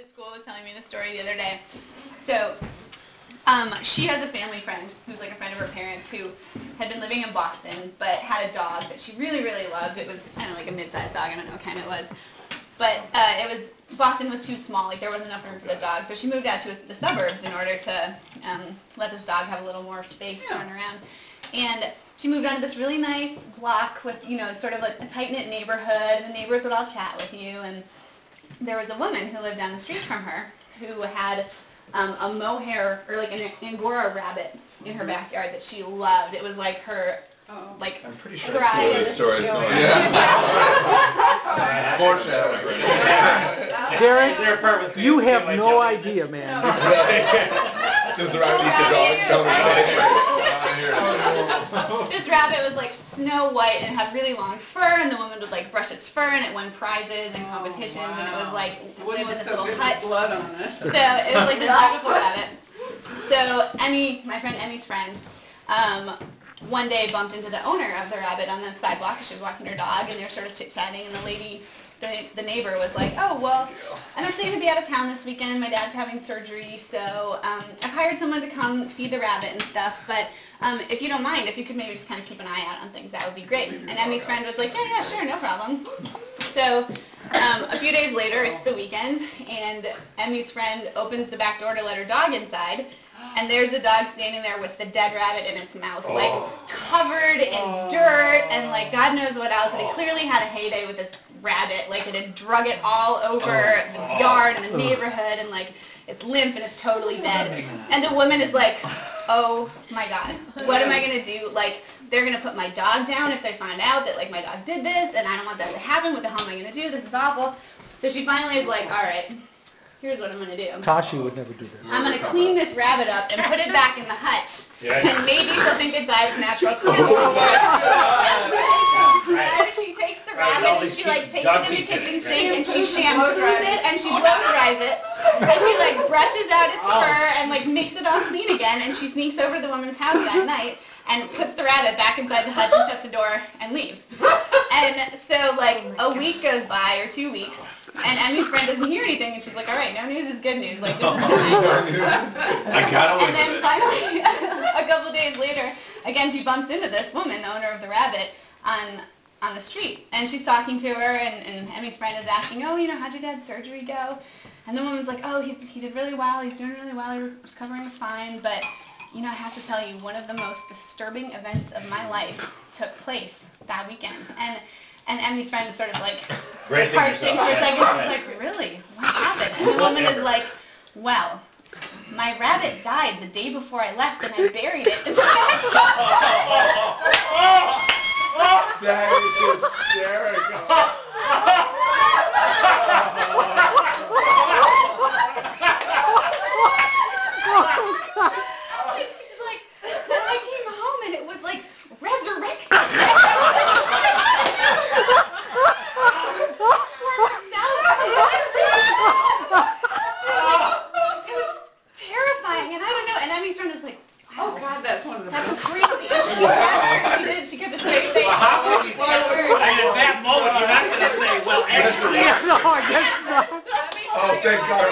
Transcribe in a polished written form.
at school was telling me the story the other day. So, she has a family friend who's like a friend of her parents who had been living in Boston but had a dog that she really, really loved. It was kind of like a mid-sized dog. I don't know what kind it was. But Boston was too small. Like there wasn't enough room for the dog. So she moved out to the suburbs in order to let this dog have a little more space to run around. And she moved onto this really nice block with, you know, sort of like a tight-knit neighborhood, and the neighbors would all chat with you. And there was a woman who lived down the street from her who had a mohair, or like an Angora rabbit in her backyard that she loved. It was like her, like, I'm pretty sure pride. the story's going. Derek, you have no idea, man. Does the rabbit eat the dog? Tell me. This rabbit was like snow white and had really long fur, and the woman would like brush its fur, and it won prizes and competitions, and it was like lived in this little hut. Blood on it. So it was like this beautiful rabbit. So my friend Emmy's friend, one day bumped into the owner of the rabbit on the sidewalk. She was walking her dog, and they were sort of chit-chatting, and the lady, the neighbor, was like, "Oh, well, I'm actually going to be out of town this weekend. My dad's having surgery, so I've hired someone to come feed the rabbit and stuff, but if you don't mind, if you could maybe just kind of keep an eye out on things, that would be great." And Emmy's friend was like, "Yeah, sure, no problem." So a few days later, it's the weekend, and Emmy's friend opens the back door to let her dog inside, and there's a dog standing there with the dead rabbit in its mouth, like covered in dirt and like God knows what else. But it clearly had a heyday with this rabbit. Like it had drug it all over the yard and the neighborhood, and like it's limp and it's totally dead. And the woman is like, "Oh my God, what am I gonna do? Like they're gonna put my dog down if they find out that like my dog did this, and I don't want that to happen. What the hell am I gonna do? This is awful." So she finally is like, "All right, here's what I'm going to do. Tashi would never do that. I'm going to clean this rabbit up and put it back in the hutch. And maybe she'll think it died of natural causes." So she takes the rabbit and she like takes it in the kitchen sink and she shampoo it and she blow dries it. And she like brushes out its fur and like makes it all clean again, and she sneaks over to the woman's house that night and puts the rabbit back inside the hutch and shuts the door and leaves. And so like a week goes by, or 2 weeks, and Emmy's friend doesn't hear anything, and she's like, "All right, no news is good news. Like this is fine." I got away And then finally, a couple days later, again she bumps into this woman, the owner of the rabbit, on the street, and she's talking to her, and Emmy's friend is asking, "Oh, you know, how'd your dad's surgery go?" And the woman's like, "Oh, he did really well. He's doing really well. He's recovering fine, but you know, I have to tell you, one of the most disturbing events of my life took place that weekend." And Emmy's friend is sort of like, heart sinks for a second. She's like, "Really? What happened?" And the woman is like, "Well, my rabbit died the day before I left, and I buried it." That is hysterical. She's like, "Then I came home and it was like resurrected." Oh God, that's one of the That's best. crazy. Wow. She kept a straight face. Well, how can you tell her? And at that moment, you're not going to say, "Well, actually." Yeah, no, I guess not. Oh, thank God.